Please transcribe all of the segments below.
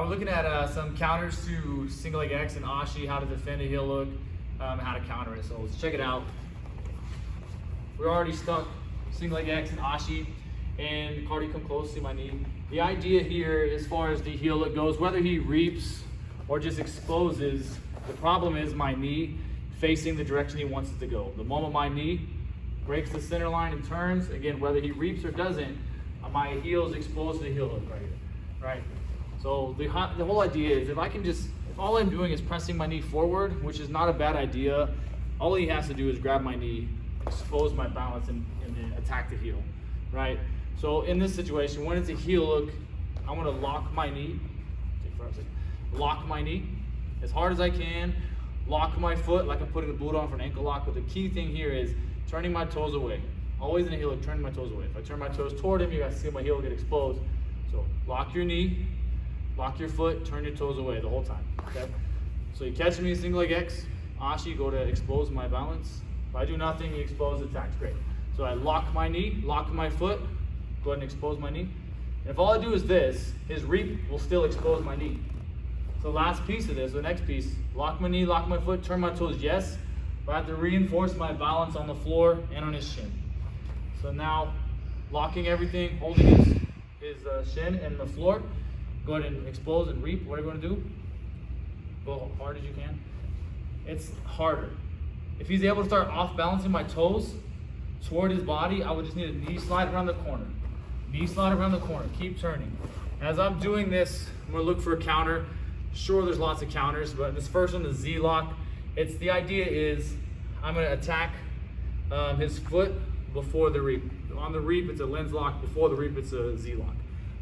We're looking at some counters to single leg X and Ashi, how to defend a heel hook, and how to counter it. So let's check it out. We're already stuck single leg X and Ashi, and Cardi, come close, see my knee. The idea here, as far as the heel hook goes, whether he reaps or just exposes, the problem is my knee facing the direction he wants it to go. The moment my knee breaks the center line and turns, again, whether he reaps or doesn't, my heel is exposed to the heel hook right here, right? So the whole idea is if all I'm doing is pressing my knee forward, which is not a bad idea, all he has to do is grab my knee, expose my balance, and then attack the heel, right? So in this situation, when it's a heel hook, I'm gonna lock my knee, lock my knee as hard as I can, lock my foot like I'm putting the boot on for an ankle lock, but the key thing here is turning my toes away. Always in a heel hook, turning my toes away. If I turn my toes toward him, you guys see my heel get exposed. So lock your knee, lock your foot, turn your toes away the whole time, okay? So you catch me in single leg X, Ashi, go to expose my balance. If I do nothing, he exposes, attacks, great. So I lock my knee, lock my foot, go ahead and expose my knee. And if all I do is this, his reap will still expose my knee. So last piece of this, the next piece, lock my knee, lock my foot, turn my toes, yes, but I have to reinforce my balance on the floor and on his shin. So now, locking everything, holding his shin and the floor, go ahead and expose and reap, whatever you want to do. Go hard as you can. It's harder. If he's able to start off balancing my toes toward his body, I would just need a knee slide around the corner. Knee slide around the corner, keep turning. As I'm doing this, I'm gonna look for a counter. Sure, there's lots of counters, but this first one, the Z lock, the idea is I'm gonna attack his foot before the reap. On the reap, it's a lens lock. Before the reap, it's a Z lock.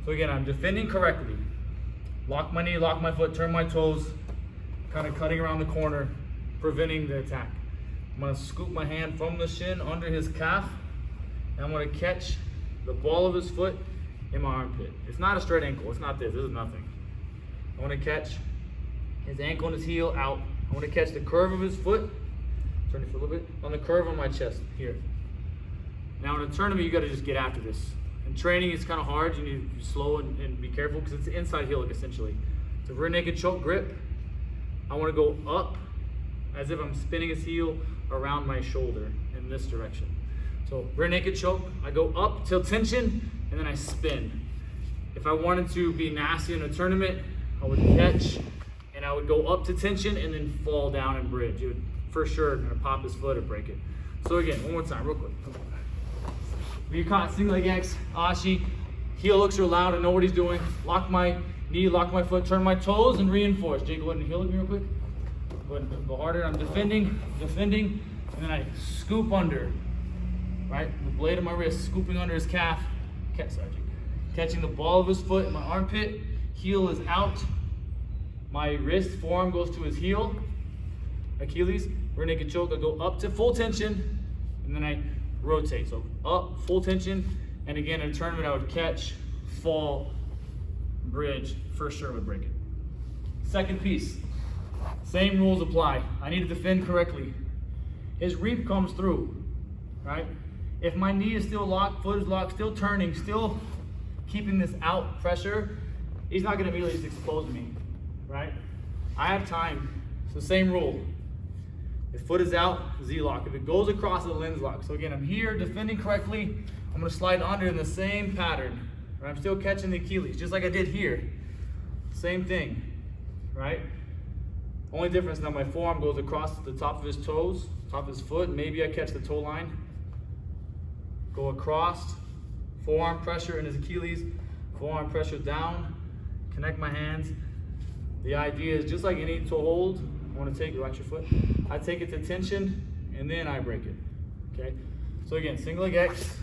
So again, I'm defending correctly. Lock my knee, lock my foot, turn my toes, kind of cutting around the corner, preventing the attack. I'm gonna scoop my hand from the shin under his calf, and I'm gonna catch the ball of his foot in my armpit. It's not a straight ankle, it's not this is nothing. I wanna catch his ankle and his heel out. I wanna catch the curve of his foot, turn it for a little bit, on the curve on my chest, here. Now in a tournament, you gotta just get after this. In training, it's kind of hard. You need to be slow and be careful because it's an inside heel hook essentially. It's a rear naked choke grip. I want to go up as if I'm spinning his heel around my shoulder in this direction. So rear naked choke, I go up till tension and then I spin. If I wanted to be nasty in a tournament, I would catch and I would go up to tension and then fall down and bridge. It would for sure gonna pop his foot or break it. So again, one more time, real quick. You caught single leg X, Ashi, heel hooks are loud, I know what he's doing. Lock my knee, lock my foot, turn my toes, and reinforce. Jay, go ahead and heel hook me real quick. Go ahead and go harder. I'm defending, and then I scoop under, right? The blade of my wrist, scooping under his calf. Catching the ball of his foot in my armpit. Heel is out. My wrist, forearm goes to his heel. Achilles, rear naked choke. I go up to full tension, and then I rotate. So up, full tension, and again in a tournament I would catch, fall, bridge, for sure would break it. Second piece, same rules apply. I need to defend correctly. His reap comes through, right? If my knee is still locked, foot is locked, still turning, still keeping this out pressure, he's not gonna immediately just expose me, right? I have time, so same rule. If foot is out, Z lock. If it goes across, the lens lock. So again, I'm here defending correctly. I'm gonna slide under in the same pattern. Right? I'm still catching the Achilles, just like I did here. Same thing, right? Only difference now, my forearm goes across the top of his toes, top of his foot. Maybe I catch the toe line. Go across, forearm pressure in his Achilles, forearm pressure down, connect my hands. The idea is just like any toe hold, I want to take, relax your foot. I take it to tension and then I break it, okay? So again, single leg X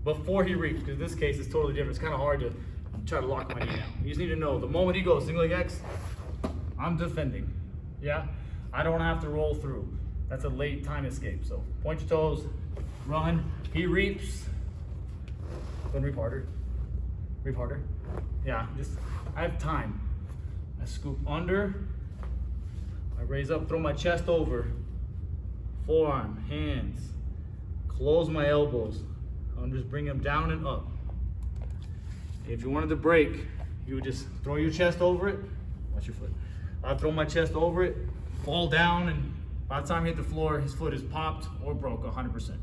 before he reaps, because in this case it's totally different. It's kind of hard to try to lock my knee now. You just need to know the moment he goes single leg X, I'm defending, yeah? I don't have to roll through. That's a late time escape. So point your toes, run, he reaps. Then reap harder, Yeah, I have time. I scoop under, I raise up, throw my chest over, forearm, hands, close my elbows. I'm just bring them down and up. If you wanted to break, You would just throw your chest over it. Watch your foot. I'd throw my chest over it, fall down, and by the time he hit the floor, his foot is popped or broke 100%.